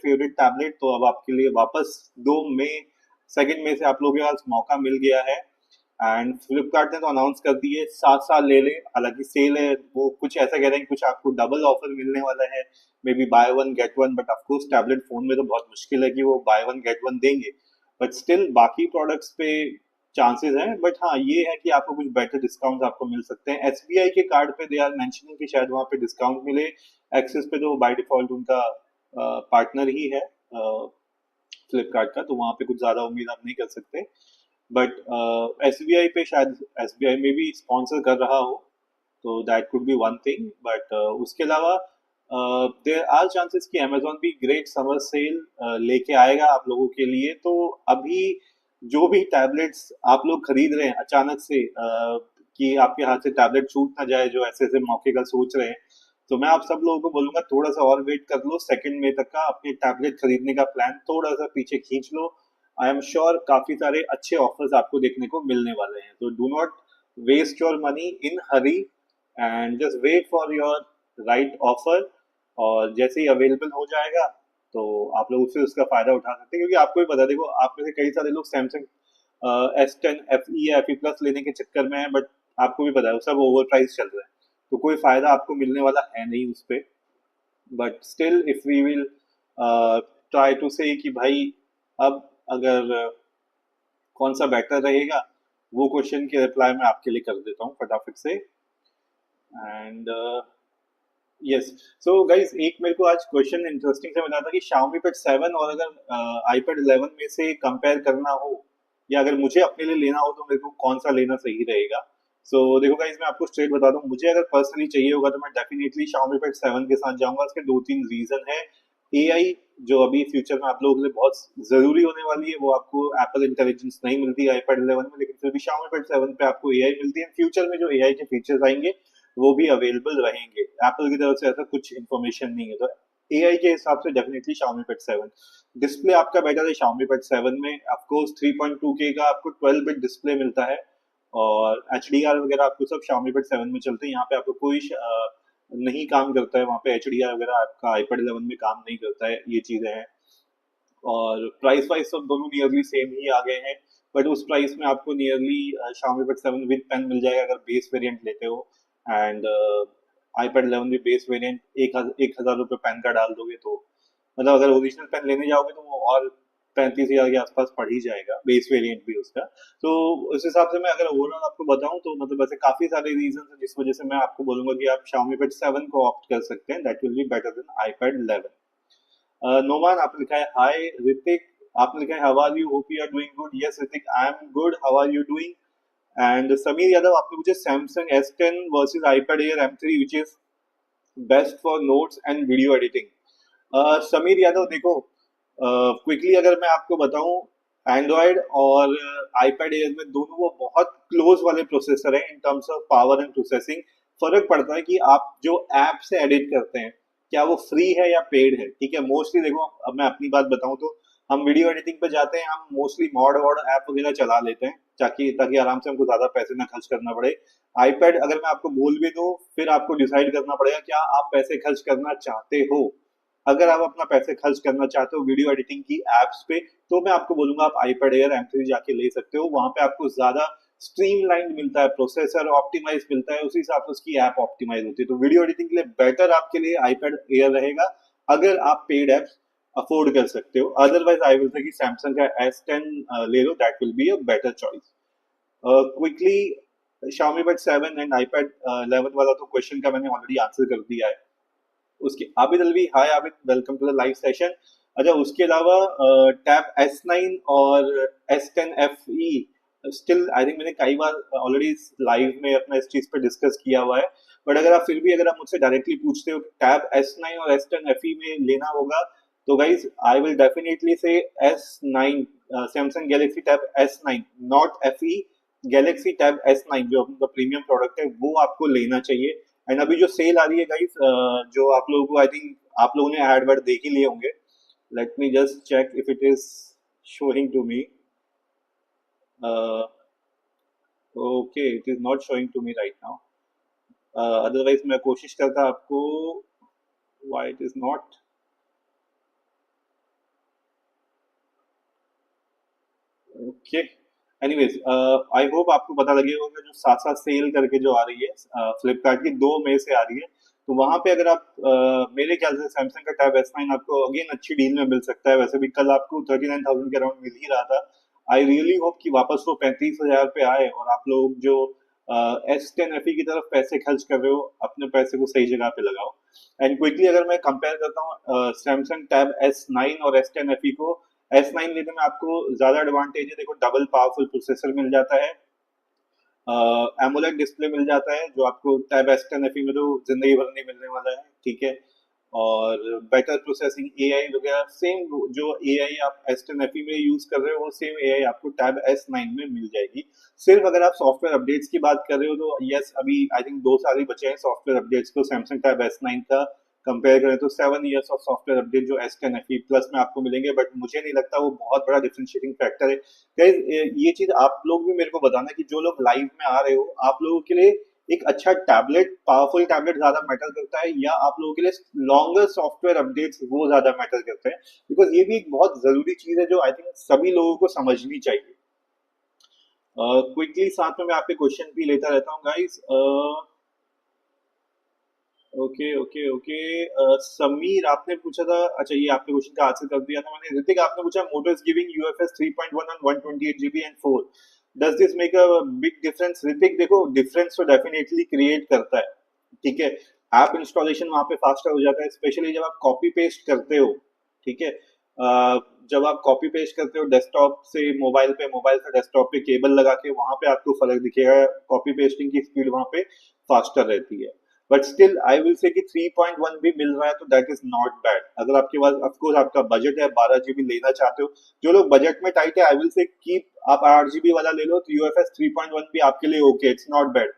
Favourite tablet, तो अब आपके लिए वापस 2 मई, 2 मई से आप लोगों के पास मौका मिल गया है। एंड फ्लिपकार्ट ने तो अनाउंस कर दी है 7 साल ले ले, हालांकि सेल है, वो कुछ ऐसा कह रहे हैं कुछ आपको डबल ऑफर मिलने वाला है, may be bye one get one, but of course tablet phone में तो बहुत मुश्किल है कि वो बाय वन गेट वन देंगे। बट स्टिल बाकी प्रोडक्ट्स पे चांसेस हैं, बट हाँ ये है कि आपको कुछ बेटर डिस्काउंट आपको मिल सकते हैं। एसबीआई के कार्ड पे दे आर मेंशनिंग कि शायद वहाँ पे डिस्काउंट मिले। एक्सिस पे तो बाय डिफॉल्ट उनका पार्टनर ही है फ्लिपकार्ट का, तो वहाँ पे कुछ ज्यादा उम्मीद आप नहीं कर सकते। बट एसबीआई पे शायद एसबीआई में भी स्पॉन्सर कर रहा हो, तो that could be one thing. But उसके अलावा देयर आर चांसेस कि अमेजोन भी ग्रेट समर सेल लेके आएगा आप लोगों के लिए। तो अभी जो भी टैबलेट्स आप लोग खरीद रहे हैं अचानक से, कि आपके हाथ से टैबलेट छूट ना जाए, जो ऐसे ऐसे मौके का सोच रहे हैं, तो मैं आप सब लोगों को बोलूंगा थोड़ा सा और वेट कर लो, 2 मई तक का अपने टैबलेट खरीदने का प्लान थोड़ा सा पीछे खींच लो। आई एम श्योर काफी सारे अच्छे ऑफर्स आपको देखने को मिलने वाले हैं, तो do not waste your money in hurry, and just wait for your right offer. और जैसे ही अवेलेबल हो जाएगा तो आप लोग उससे उसका फायदा उठा सकते हैं, क्योंकि आपको भी पता है, देखो आप में से कई सारे लोग सैमसंग S10 FE या FE प्लस लेने के चक्कर में है, बट आपको भी पता है वो सब ओवर प्राइस चल रहा है, तो कोई फायदा आपको मिलने वाला है नहीं उस पे। But still if we will try to say कि भाई अब अगर कौन सा बेटर रहेगा, वो क्वेश्चन की रिप्लाई मैं आपके लिए कर देता हूँ फटाफट से। एंड यस, सो गाइस एक मेरे को आज क्वेश्चन इंटरेस्टिंग से मिला था कि Xiaomi Pad 7 और अगर iPad 11 में से कंपेयर करना हो, या अगर मुझे अपने लिए लेना हो तो मेरे को कौन सा लेना सही रहेगा। सो देखो गाइस मैं आपको स्ट्रेट बता दूं, मुझे अगर पर्सनली चाहिए होगा तो मैं डेफिनेटली Xiaomi Pad 7 के साथ जाऊंगा। इसके 2-3 रीजन है। एआई जो अभी फ्यूचर में आप लोगों के लिए बहुत जरूरी होने वाली है, वो आपको एप्पल इंटेलिजेंस नहीं मिलती iPad 11 में, लेकिन फिर भी Xiaomi Pad 7 पे आपको एआई मिलती है। फ्यूचर में जो एआई के फीचर्स आएंगे वो भी अवेलेबल रहेंगे, एप्पल की तरफ से ऐसा कुछ इन्फॉर्मेशन नहीं है, तो एआई के हिसाब से डेफिनेटली Xiaomi Pad 7। डिस्प्ले आपका बेटर है Xiaomi Pad 7 में, ऑफकोर्स 3.2K का आपको 12 बिट डिस्प्ले मिलता है, और HDR वगैरह आपको सब Xiaomi Pad 7 में चलते हैं। यहाँ पे आपको कोई नहीं काम करता है, वहाँ पे HDR वगैरह आपका iPad 11 में काम नहीं करता है, ये चीजें हैं। और प्राइस वाइज सब दोनों नियरली सेम ही आ गए हैं, बट उस प्राइस में आपको nearly Xiaomi Pad 7 with pen मिल जाएगा अगर बेस वेरिएंट लेते हो। एंड iPad 11 भी बेस वेरिएंट 1,000 रुपये पेन का डाल दोगे, तो मतलब अगर ओरिजिनल पेन लेने जाओगे तो वो और 35,000 के आसपास पड़ ही जाएगा, बेस वेरिएंट भी उसका। तो उस हिसाब से मैं अगर ओवरऑल आपको बताऊं तो मतलब ऐसे काफी सारे रीजन है जिस वजह से मैं आपको बोलूंगा कि आप Xiaomi Pad 7 को ऑप्ट कर सकते हैं, that will be better than iPad 11। Noman आपने लिखा है हाय ऋतिक, आपने लिखा है how are you, hope you are doing good. Yes Hrithik, I am good, how are you doing. And Sameer Yadav आपने मुझे Samsung S10 versus iPad Air M3 which is best for notes and video editing. Sameer Yadav देखो, quickly अगर मैं आपको बताऊं, Android और iPad Air में दोनों वो बहुत क्लोज वाले प्रोसेसर हैं in terms of power and processing. फर्क पड़ता है कि आप जो ऐप से एडिट करते हैं क्या वो फ्री है या पेड है, ठीक है। मोस्टली देखो, अब मैं अपनी बात बताऊं तो हम वीडियो एडिटिंग पे जाते हैं, हम मोस्टली मॉड वॉड ऐप वगैरह चला लेते हैं, ताकि ताकि आराम से हमको ज्यादा पैसे ना खर्च करना पड़े। आईपैड अगर मैं आपको बोल भी दूं, फिर आपको डिसाइड करना पड़ेगा क्या आप पैसे खर्च करना चाहते हो। अगर आप अपना पैसे खर्च करना चाहते हो वीडियो एडिटिंग की एप्स पे, तो मैं आपको बोलूंगा आप iPad Air M3 जाके ले सकते हो। वहां पे आपको ज्यादा स्ट्रीमलाइन मिलता है, प्रोसेसर ऑप्टिमाइज मिलता है, उसी हिसाब से उसकी ऐप ऑप्टिमाइज होती है। तो वीडियो एडिटिंग के लिए बेटर आपके लिए iPad Air रहेगा अगर आप पेड एप्स अफोर्ड कर सकते हो। अदरवाइज आई विल से कि सैमसंग का S10 ले लो, that will be a better choice. Quickly Xiaomi Pad 7 and iPad 11 वाला तो क्वेश्चन का मैंने ऑलरेडी आंसर कर दिया है। उसके Abid Alvi, hi Abid, welcome to the live session. अच्छा उसके अलावा टैब S9 और S10 FE still I think मैंने कई बार ऑलरेडी लाइव में अपना इस चीज पे डिस्कस किया हुआ है, बट अगर आप फिर भी अगर आप मुझसे डायरेक्टली पूछते हो कि टैब S9 और S10 FE में लेना होगा, तो गाइज आई विल डेफिनेटली से S9, Samsung Galaxy tab S9, not FE, Galaxy tab S9 जो अपना प्रीमियम प्रोडक्ट है वो आपको लेना चाहिए। एंड अभी जो सेल आ रही है गाइस, जो आप लोगों को आई थिंक आप लोगों ने एड वर्ड देख ही लिए होंगे। Let me just check if it is showing to me. Okay, it is not showing to me right now, otherwise मैं कोशिश करता आपको, why it is not. Okay. Anyways, I hope आपको पता लगे होगा जो साथ साथ सेल करके जो आ रही है फ्लिपकार्ट की 2 मई से आ रही है। तो वहां पे अगर आप मेरे ख्याल से सैमसंग का टैब S9 आपको अगेन अच्छी डील में मिल सकता है। वैसे भी कल आपको 39,000 के अराउंड मिल ही रहा था। आई रियली होप कि वापस वो 35,000 पे आए और आप लोग जो S10 FE की तरफ पैसे खर्च कर रहे हो अपने पैसे को सही जगह पे लगाओ। एंड क्विकली अगर मैं कंपेयर करता हूँ सैमसंग टैब S9 और S10 FE को, S9 लेने में आपको ज्यादा एडवांटेज है। देखो, डबल पावरफुल प्रोसेसर मिल जाता है, एमोलेड डिस्प्ले मिल जाता है जो आपको टैब S10 FE में तो जिंदगी भर नहीं मिलने वाला है, ठीक है। और बेटर प्रोसेसिंग एआई वगैरह सेम जो एआई आप S10 FE में यूज कर रहे हो वो सेम एआई आपको टैब S9 में मिल जाएगी। सिर्फ अगर आप सॉफ्टवेयर अपडेट्स की बात कर रहे हो तो यस, अभी आई थिंक 2 साल ही बचे हैं सॉफ्टवेयर अपडेट्स को सैमसंग टैब S9 का कंपेयर करें तो 7 इयर्स ऑफ सॉफ्टवेयर अपडेट जो S10 FE प्लस में आपको मिलेंगे, बट मुझे नहीं लगता वो बहुत बड़ा डिफरेंशिएटिंग फैक्टर है। Guys, ये चीज आप लोग भी मेरे को बताना कि जो लोग लाइव में आ रहे हो आप लोगों के लिए एक अच्छा टैबलेट, पावरफुल टैबलेट ज्यादा मैटर करता है या आप लोगों के लिए लॉन्गर सॉफ्टवेयर अपडेट्स वो ज्यादा मैटर करते हैं? बिकॉज ये भी एक बहुत जरूरी चीज है जो आई थिंक सभी लोगों को समझनी चाहिए। क्विकली साथ में मैं आपके क्वेश्चन भी लेता रहता हूँ guys. Okay okay okay. Sameer आपने पूछा था, अच्छा ये आपके क्वेश्चन का आंसर कर दिया था मैंने। ऋतिक आपने पूछा Moto is giving UFS 3.1 on 128 GB and 4, does this make a big difference? Hrithik देखो, डिफरेंस तो डेफिनेटली क्रिएट करता है, ठीक है। ऐप इंस्टॉलेशन वहां पे फास्टर हो जाता है, स्पेशली जब आप कॉपी पेस्ट करते हो, ठीक है। जब आप कॉपी पेस्ट करते हो डेस्कटॉप से मोबाइल पे, मोबाइल से डेस्कटॉप पे केबल लगा के, वहां पे आपको फर्क दिखेगा, कॉपी पेस्टिंग की स्पीड वहां पे फास्टर रहती है। बट स्टिल आई विल से कि 3.1 भी मिल रहा है तो दैट इज नॉट बैड। अगर आपके पास ऑफकोर्स आपका बजट है 12 GB लेना चाहते हो, जो लोग बजट में टाइट है आई विल से कीप आप 8 GB वाला ले लो तो UFS 3.1 भी आपके लिए ओके, इट्स नॉट बैड।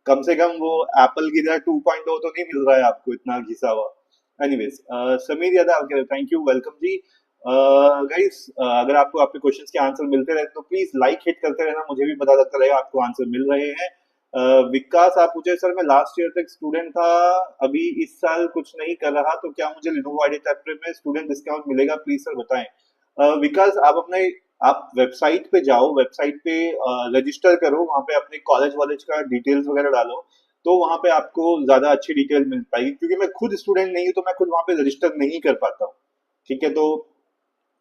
कम से कम वो एप्पल की तरह 2.0 तो नहीं मिल रहा है आपको इतना घिसा हुआ। Anyways, Sameer Yadav, thank you, welcome ji. Guys, अगर आपको आपके क्वेश्चंस के आंसर मिलते रहे तो प्लीज लाइक हिट करते रहना, मुझे भी पता लगता रहेगा आपको आंसर मिल रहे हैं। विकास आप पूछे सर मैं लास्ट ईयर तक स्टूडेंट था, अभी इस साल कुछ नहीं कर रहा, तो क्या मुझे लिनोवो आईडी टैब में स्टूडेंट डिस्काउंट मिलेगा? प्लीज सर बताएं। विकास, आप अपने आप वेबसाइट पे जाओ, वेबसाइट पे रजिस्टर करो, वहां पे अपने कॉलेज वॉलेज का डिटेल्स वगैरह डालो, तो वहां पे आपको ज्यादा अच्छी डिटेल मिल पाएगी। क्योंकि मैं खुद स्टूडेंट नहीं हूँ तो मैं खुद वहां पे रजिस्टर नहीं कर पाता हूँ, ठीक है। तो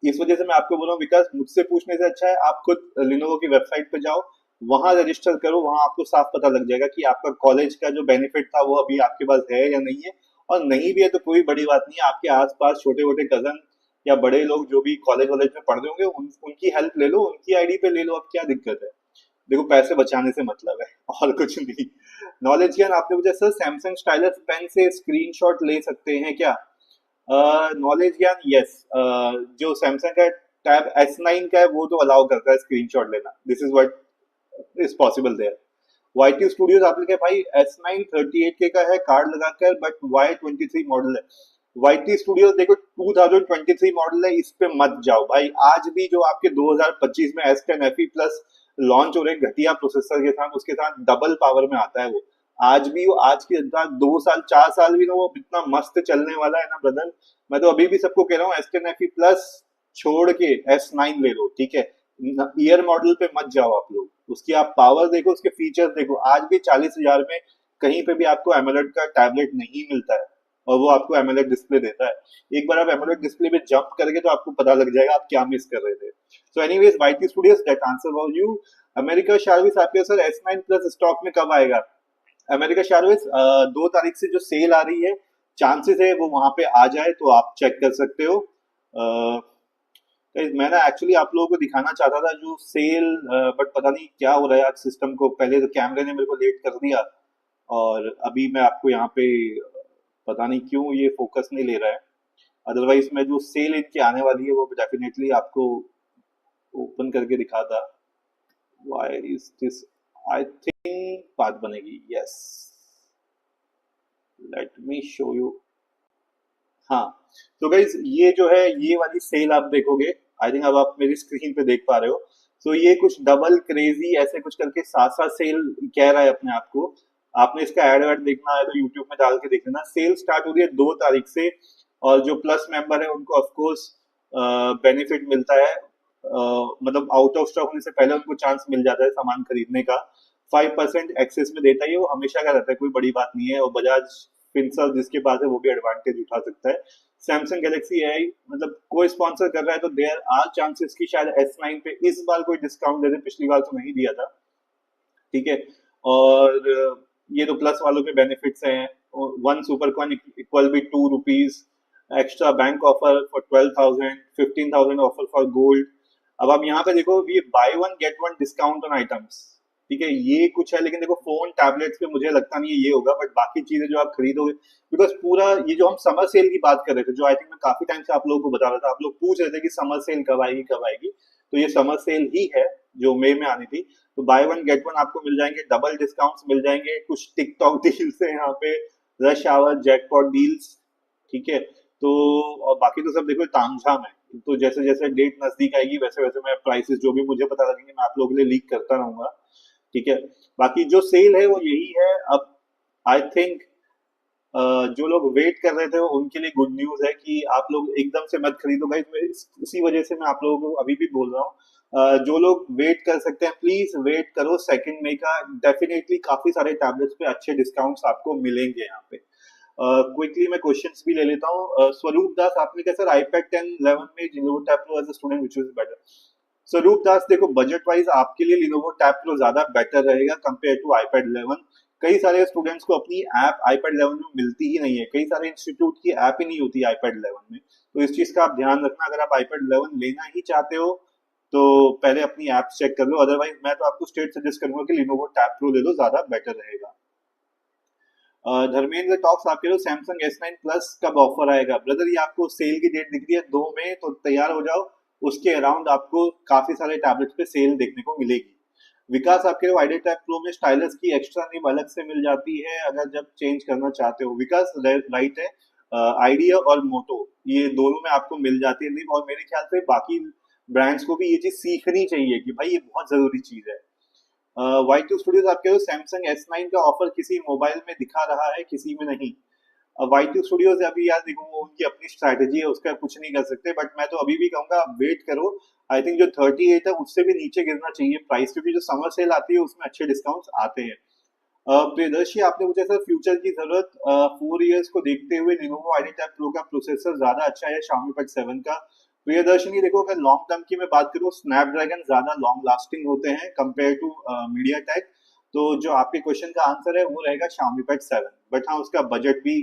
इस वजह से मैं आपको बोल रहा हूँ विकास, मुझसे पूछने से अच्छा है आप खुद लिनोवो की वेबसाइट पे जाओ, वहां रजिस्टर करो, वहां आपको साफ पता लग जाएगा कि आपका कॉलेज का जो बेनिफिट था वो अभी आपके पास है या नहीं है। और नहीं भी है तो कोई बड़ी बात नहीं है, आपके आसपास छोटे मोटे कजन या बड़े लोग जो भी कॉलेज वॉलेज में पढ़ रहे होंगे उनकी हेल्प ले लो, उनकी आईडी पे ले लो, अब क्या दिक्कत है। देखो, पैसे बचाने से मतलब है और कुछ नहीं। नॉलेज ज्ञान आपने पूछा सर सैमसंग स्टाइलस पेन से स्क्रीनशॉट ले सकते हैं क्या? नॉलेज ज्ञान, यस, जो सैमसंग का टैब S9 का है वो तो अलाउ करता है स्क्रीनशॉट लेना, this is what is possible there. YT studios आप लिखे भाई S9 38K का है कार्ड लगाकर, बट Y23 मॉडल है। YT स्टूडियोज देखो 2023 मॉडल है, इस पे मत जाओ भाई। आज भी जो आपके 2025 में S10 FE प्लस लॉन्च हो रहे हैं घटिया प्रोसेसर के साथ, उसके साथ डबल पावर में आता है वो, आज भी वो, आज के साथ 2 साल 4 साल भी ना वो इतना मस्त चलने वाला है ना ब्रदर। मैं तो अभी भी सबको कह रहा हूँ S10 FE प्लस छोड़ के S9 ले लो, ठीक है। ईयर मॉडल पे मत जाओ आप लोग, उसकी आप पावर देखो, उसके फीचर्स देखो। आज भी 40,000 में कहीं पे भी आपको एमोलेड का टैबलेट नहीं मिलता है और वो आपको एमोलेड डिस्प्ले देता है। एक बार आप एमोलेड डिस्प्ले पे जंप करके तो आपको पता लग जाएगा आप क्या मिस कर रहे थे। So anyways, YT studios, that answer was you. America शार्विस आपके सर S9 प्लस स्टॉक में कब आएगा? अमेरिका शार्विस 2 तारीख से जो सेल आ रही है, चांसेस है वो वहां पे आ जाए, तो आप चेक कर सकते हो। मैं ना एक्चुअली आप लोगों को दिखाना चाहता था जो सेल, बट पता नहीं क्या हो रहा है आज सिस्टम को, पहले तो कैमरे ने मेरे को लेट कर दिया और अभी मैं आपको यहाँ पे पता नहीं क्यों ये फोकस नहीं ले रहा है। अदरवाइज मैं जो सेल इनकी आने वाली है वो डेफिनेटली आपको ओपन करके दिखाता। Why is this? I think बात बनेगी, yes, let me show you. हाँ, तो गाइज ये जो है ये वाली सेल आप देखोगे, आई थिंक अब आप मेरी स्क्रीन पे देख पा रहे हो। तो ये कुछ डबल क्रेजी ऐसे कुछ करके साथ साथ सेल कह रहा है अपने आप को। आपने इसका एड वेड देखना है तो यूट्यूब में डाल के देख लेना। सेल स्टार्ट हो रही है 2 तारीख से और जो प्लस मेंबर है उनको ऑफकोर्स बेनिफिट मिलता है। मतलब आउट ऑफ स्टॉक होने से पहले उनको चांस मिल जाता है सामान खरीदने का। 5% एक्सेस में देता है, वो हमेशा का रहता है, कोई बड़ी बात नहीं है। और बजाज फिंसर्व जिसके पास है वो भी एडवांटेज उठा सकता है। सैमसंग गैलेक्सी एआई मतलब कोई स्पॉन्सर कर रहा है तो देयर आर चांसेस कि शायद S9 पे इस बार कोई डिस्काउंट दे दे, पिछली बार तो नहीं दिया था। ठीक है। और ये तो प्लस वालों के बेनिफिट्स हैं। One super coin equal be ₹2, extra bank offer for 12,000, 15,000 offer for gold. अब आप यहाँ पे देखो, ये buy one get one discount on items. ठीक है, ये कुछ है, लेकिन देखो फोन टैबलेट्स पे मुझे लगता नहीं है ये होगा, बट बाकी चीजें जो आप खरीदोगे, बिकॉज पूरा ये जो हम समर सेल की बात कर रहे थे, जो आई थिंक मैं काफी टाइम से आप लोगों को बता रहा था, आप लोग पूछ रहे थे कि समर सेल कब आएगी कब आएगी, तो ये समर सेल ही है जो मई में आनी थी। तो बाय वन गेट वन आपको मिल जाएंगे, डबल डिस्काउंट्स मिल जाएंगे, कुछ टिकटॉक डील्स है यहाँ पे, रश आवर जैकपॉट डील्स। ठीक है। तो और बाकी तो सब देखो तामझाम है, तो जैसे जैसे डेट नजदीक आएगी वैसे वैसे मैं प्राइसेस जो भी मुझे पता लगेंगे मैं आप लोगों के लिए लीक करता रहूंगा। ठीक है। बाकी जो सेल है वो यही है। अब आई थिंक जो लोग वेट कर रहे थे वो उनके लिए गुड न्यूज है कि आप लोग एकदम से मत खरीदो भाई। मैं इसी वजह से मैं आप लोगों को अभी भी बोल रहा हूँ, जो लोग वेट कर सकते हैं प्लीज वेट करो 2 मई का। डेफिनेटली काफी सारे टैबलेट्स पे अच्छे डिस्काउंट्स आपको मिलेंगे यहाँ पे। क्विकली मैं क्वेश्चंस भी ले लेता हूँ। स्वरूप दास आपने कहा सर iPad 10 11 में Lenovo Tab Pro as a student which is better. Swaroop Das देखो, बजट वाइज आपके लिए Lenovo Tab Pro ज्यादा बेटर रहेगा कंपेयर टू iPad 11। कई सारे स्टूडेंट्स को अपनी ऐप iPad 11 में मिलती ही नहीं है, कई सारे इंस्टीट्यूट की ऐप ही नहीं होती iPad 11 में। तो इस चीज का आप ध्यान रखना, अगर आप iPad 11 लेना ही चाहते हो तो पहले अपनी ऐप चेक कर लो, अदरवाइज मैं तो आपको स्ट्रेट सजेस्ट करूंगा कि Lenovo Tab Pro ले लो, ज्यादा बेटर रहेगा। धर्मेंद्र टॉक्स आप कह रहे हो सैमसंग S9 प्लस कब ऑफर आएगा। ब्रदर ये आपको सेल की डेट दिख रही है 2 मई, तो तैयार हो जाओ, उसके अराउंड आपको काफी सारे टैबलेट्स पे सेल देखने को मिलेगी। विकास आप कह रहे हो आइडिया टैब प्रो में स्टाइलस की एक्स्ट्रा निब अलग से मिल जाती है अगर जब चेंज करना चाहते हो। विकास राइट है, आइडिया और मोटो ये दोनों में आपको मिल जाती है निब, और मेरे ख्याल से बाकी ब्रांड्स को भी ये चीज सीखनी चाहिए कि भाई ये बहुत जरूरी चीज है। Y2 स्टूडियोज आप कह रहे हो सैमसंग S9 का ऑफर किसी मोबाइल में दिखा रहा है किसी में नहीं। Y2 स्टूडियोज अभी यार देखो वो उनकी अपनी स्ट्रैटेजी है, उसका कुछ नहीं कर सकते, बट मैं तो अभी भी कहूंगा आप वेट करो। आई थिंक जो 38 है उससे भी नीचे गिरना चाहिए प्राइस, क्योंकि जो समर सेल आती है उसमें अच्छे डिस्काउंट्स आते हैं। प्रियदर्शी आपने पूछा सर फ्यूचर की जरूरत 4 इयर्स को देखते हुए Lenovo IdeaTab Pro का प्रोसेसर ज्यादा अच्छा है Xiaomi Pad 7 का। प्रियदर्शनी देखो, अगर लॉन्ग टर्म की मैं बात करूँ स्नैपड्रैगन ज्यादा लॉन्ग लास्टिंग होते हैं कंपेयर टू मीडियाटेक। तो जो आपके क्वेश्चन का आंसर है वो रहेगा Xiaomi Pad 7, बट हाँ उसका बजट भी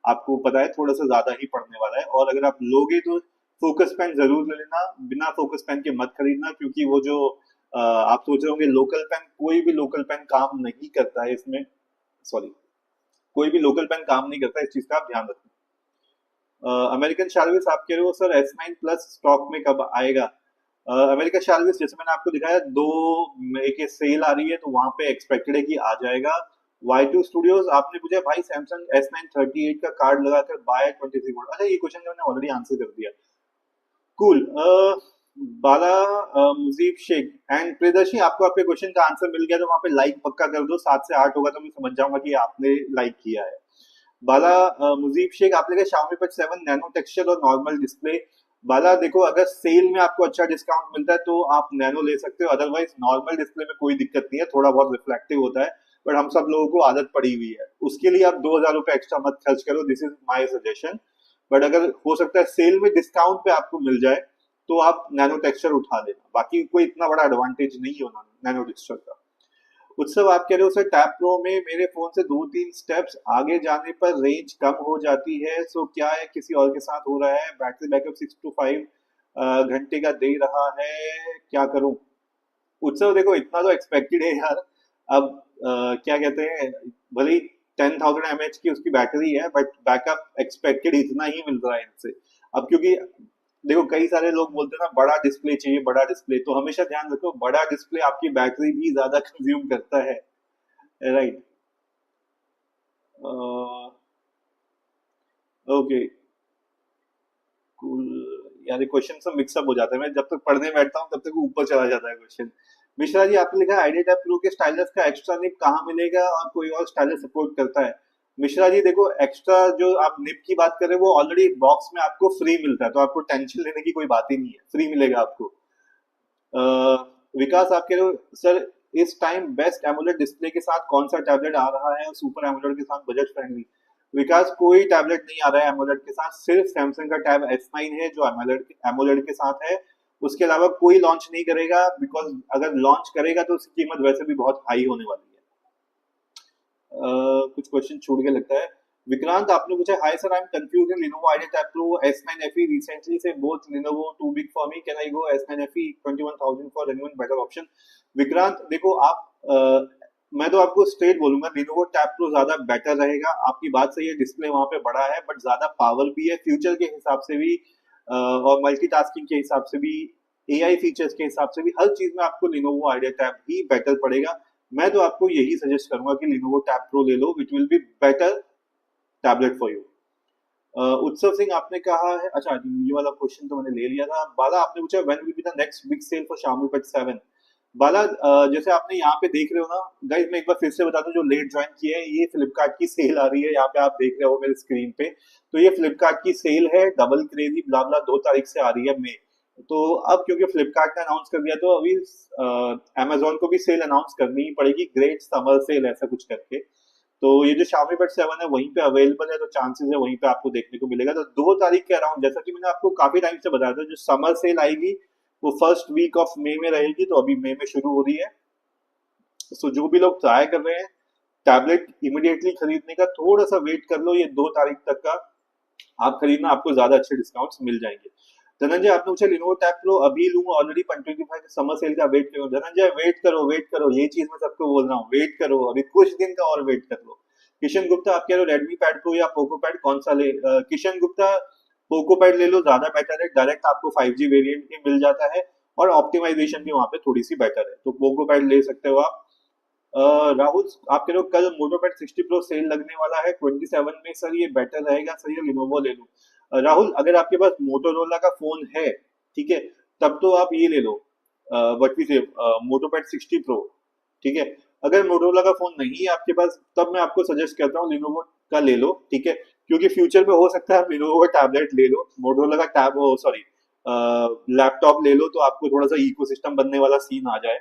आपको पता है थोड़ा सा ज्यादा ही पड़ने वाला है। और अगर आप लोगे तो फोकस पेन जरूर ले लेना, बिना फोकस पेन के मत खरीदना, क्योंकि वो जो आप सोच रहे होंगे लोकल पेन, कोई भी लोकल पेन काम नहीं करता है इसमें। सॉरी, कोई भी लोकल पेन काम नहीं करता है, इस चीज का आप ध्यान रखना। अमेरिकन शार्विस आप कह रहे हो सर S9 प्लस स्टॉक में कब आएगा। अमेरिकन शार्विस जैसे मैंने आपको दिखाया 2 मई की सेल आ रही है, तो वहां पे एक्सपेक्टेड है कि आ जाएगा। Y2 स्टूडियोज आपने पूछा भाई सैमसंग S9 38 का कार्ड लगाकर बाय 23 वोल्ट। अच्छा ये क्वेश्चन का मैंने ऑलरेडी आंसर कर दिया। कूल। बाला मुजीब शेख एंड प्रियदर्शी, आपको आपके क्वेश्चन का आंसर मिल गया तो वहां पे लाइक पक्का कर दो, 7 से 8 होगा तो मैं समझ जाऊंगा कि आपने लाइक किया है। बाला मुजीब शेख आपने कहा Xiaomi Pad 7 नैनो टेक्सचर और नॉर्मल डिस्प्ले। बाला देखो, अगर सेल में आपको अच्छा डिस्काउंट मिलता है तो आप नैनो ले सकते हो, अदरवाइज नॉर्मल डिस्प्ले में कोई दिक्कत नहीं है, थोड़ा बहुत रिफ्लेक्टिव होता है, बट हम सब लोगों को आदत पड़ी हुई है, उसके लिए आप 2,000 रुपए एक्स्ट्रा मत खर्च करो, this is my suggestion. But अगर हो सकता है सेल में डिस्काउंट पे आपको मिल जाए तो आप नैनो टेक्सचर उठा लेना, बाकी कोई इतना बड़ा एडवांटेज नहीं होना नैनो टेक्सचर का। उत्सव आप कह रहे हो सर टैब प्रो में मेरे फोन से 2-3 स्टेप्स आगे जाने पर रेंज कम हो जाती है, सो क्या है किसी और के साथ हो रहा है, बैटरी बैकअप 6 to 5 घंटे का दे रहा है, क्या करूं। उत्सव देखो इतना तो एक्सपेक्टेड है यार। अब क्या कहते हैं, भले ही 10,000 mAh की उसकी बैटरी है, बट बैकअप एक्सपेक्टेड इतना ही मिल रहा है इनसे। अब क्योंकि देखो कई सारे लोग बोलते हैं ना बड़ा डिस्प्ले चाहिए बड़ा डिस्प्ले, तो हमेशा ध्यान रखो बड़ा डिस्प्ले आपकी बैटरी भी ज्यादा कंज्यूम करता है, राइट। Okay cool. यार ये क्वेश्चन सब मिक्सअप हो जाता है, मैं जब तक पढ़ने बैठता हूँ तब तक ऊपर चला जाता है क्वेश्चन। मिश्रा जी आपने लिखा आइडिया टैब प्रो के स्टाइलस का एक्स्ट्रा निप कहाँ मिलेगा और कोई और स्टाइलस सपोर्ट करता है। मिश्रा जी देखो, एक्स्ट्रा जो आप निप की बात कर रहे हो वो ऑलरेडी बॉक्स में आपको फ्री मिलता है, तो आपको टेंशन लेने की कोई बात ही नहीं है, फ्री मिलेगा आपको। विकास आपके सर इस टाइम बेस्ट एमोलेड डिस्प्ले के साथ कौन सा टैबलेट आ रहा है और सुपर एमोलेड के साथ बजट फ्रेंडली? विकास कोई टैबलेट नहीं आ रहा है एमोलेड के साथ, सिर्फ सैमसंग का टैब S9 है जो एमोलेड एमोलेड के साथ है। उसके अलावा कोई लॉन्च नहीं करेगा, बिकॉज अगर लॉन्च करेगा तो उसकी कीमत वैसे भी बहुत हाई होने वाली है। कुछ क्वेश्चन छूट गए लगता है। विक्रांत आपने पूछा, hi sir, I M confuse in Lenovo IdeaPad Pro S9 FE recently say both Lenovo too big for me, can I go S9 FE 21,000 for anyone better option? Vikrant देखो आप मैं तो आपको स्ट्रेट बोलूंगा Lenovo Tab Pro ज्यादा better रहेगा। आपकी बात सही है, डिस्प्ले वहां पे बड़ा है बट ज्यादा पावर भी है फ्यूचर के हिसाब से भी, और मल्टीटास्किंग के हिसाब से भी, AI फीचर्स के हिसाब से भी, हर चीज में आपको Lenovo IdeaPad ही बेटर पड़ेगा। मैं तो आपको यही सजेस्ट करूंगा कि Lenovo Tab Pro ले लो, which will be better tablet for you. Utsav Singh आपने कहा है, अच्छा ये वाला क्वेश्चन तो मैंने ले लिया था। बाला आपने पूछा, when will be the next big sale for Xiaomi Pad 7? Bala जैसे आपने यहाँ पे देख रहे हो ना गाइस, मैं एक बार फिर से बता दूं, जो लेट ज्वाइन किए हैं, ये फ्लिपकार्ट की सेल आ रही है, यहाँ पे आप देख रहे हो मेरे स्क्रीन पे। तो ये फ्लिपकार्ट की सेल है, डबल क्रेजी ब्ला ब्ला, 2 तारीख से आ रही है मई। तो अब क्योंकि फ्लिपकार्ट ने अनाउंस कर दिया तो अभी अमेजोन को भी सेल अनाउंस करनी ही पड़ेगी, ग्रेट समर सेल ऐसा कुछ करके। तो ये जो Xiaomi Pad 7 है वहीं पे अवेलेबल है, तो चांसेस है वहीं पे आपको देखने को मिलेगा। तो 2 तारीख के अराउंड, जैसा कि मैंने आपको काफी टाइम से बताया था, जो समर सेल आएगी वो फर्स्ट वीक ऑफ मई में रहेगी, तो अभी मई में शुरू हो रही है। सो जो भी लोग ट्राई कर रहे हैं टैबलेट इमिडिएटली खरीदने का, थोड़ा सा वेट कर लो, ये 2 तारीख तक का आप खरीदना, आपको ज्यादा अच्छे डिस्काउंट्स मिल जाएंगे। धनंजय आपने पूछा, Lenovo Tab Pro अभी लूं, ऑलरेडी 125 समर सेल का वेट करो। धनंजय वेट करो, ये चीज मैं सबको बोल रहा हूँ, वेट करो, अभी कुछ दिन का और वेट कर लो। किशन गुप्ता आप कह रहे हो Redmi Pad Pro या Poco Pad कौन सा ले? किशन गुप्ता Poco Pad ले लो, ज्यादा बेटर है, डायरेक्ट आपको 5G वेरिएंट भी मिल जाता है और ऑप्टिमाइजेशन भी वहां पे थोड़ी सी बेटर है, तो Poco Pad ले सकते हो आप। राहुल आप कह रहे हो कल मोटो पैड 60 प्रो सेल लगने वाला है 27 में, सर ये बेटर रहेगा, सर ये लिनोवो ले लूं? राहुल अगर आपके पास मोटोरोला का फोन है, ठीक है, तब तो आप ये ले लो, व्हाट वी से, मोटो पैड 60 प्रो, ठीक है। अगर मोटोरोला का फोन नहीं है आपके पास, तब मैं आपको सजेस्ट करता हूँ लिनोवो का ले लो, ठीक है, क्योंकि फ्यूचर में हो सकता है आप लिनोवो का टैबलेट ले लो, मोटोरोला का टैब सॉरी लैपटॉप ले लो, तो आपको थोड़ा सा इकोसिस्टम बनने वाला सीन आ जाए,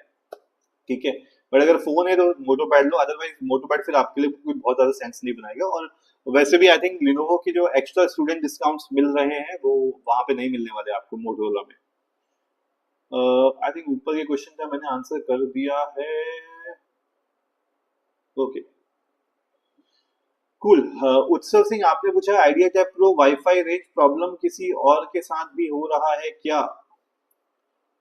ठीक है। बट अगर फोन है तो मोटो पैड लो, अदरवाइज मोटो पैड फिर आपके लिए कोई बहुत ज्यादा सेंस नहीं बनाएगा। और वैसे भी आई थिंक लिनोवो की जो एक्स्ट्रा स्टूडेंट डिस्काउंट्स मिल रहे हैं वो वहां पे नहीं मिलने वाले आपको मोटोरोला में। आई थिंक ऊपर के क्वेश्चन का मैंने आंसर कर दिया है। Okay cool. उत्सव सिंह आपने पूछा, idea tab pro wifi range problem किसी और के साथ भी हो रहा है क्या?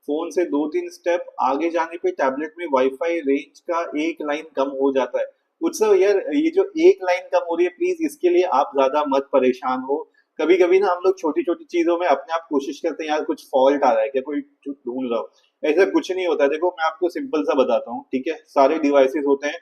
फोन से 2-3 स्टेप आगे जाने पे टैबलेट में वाईफाई रेंज का 1 लाइन कम हो जाता है। उत्सव यार, ये जो 1 लाइन कम हो रही है, प्लीज इसके लिए आप ज्यादा मत परेशान हो। कभी कभी ना हम लोग छोटी छोटी चीजों में अपने आप कोशिश करते हैं यार कुछ फॉल्ट आ रहा है क्या, कोई ढूंढ रहा हो, ऐसा कुछ नहीं होता है। देखो मैं आपको सिंपल सा बताता हूँ, ठीक है, सारे डिवाइसेस होते हैं,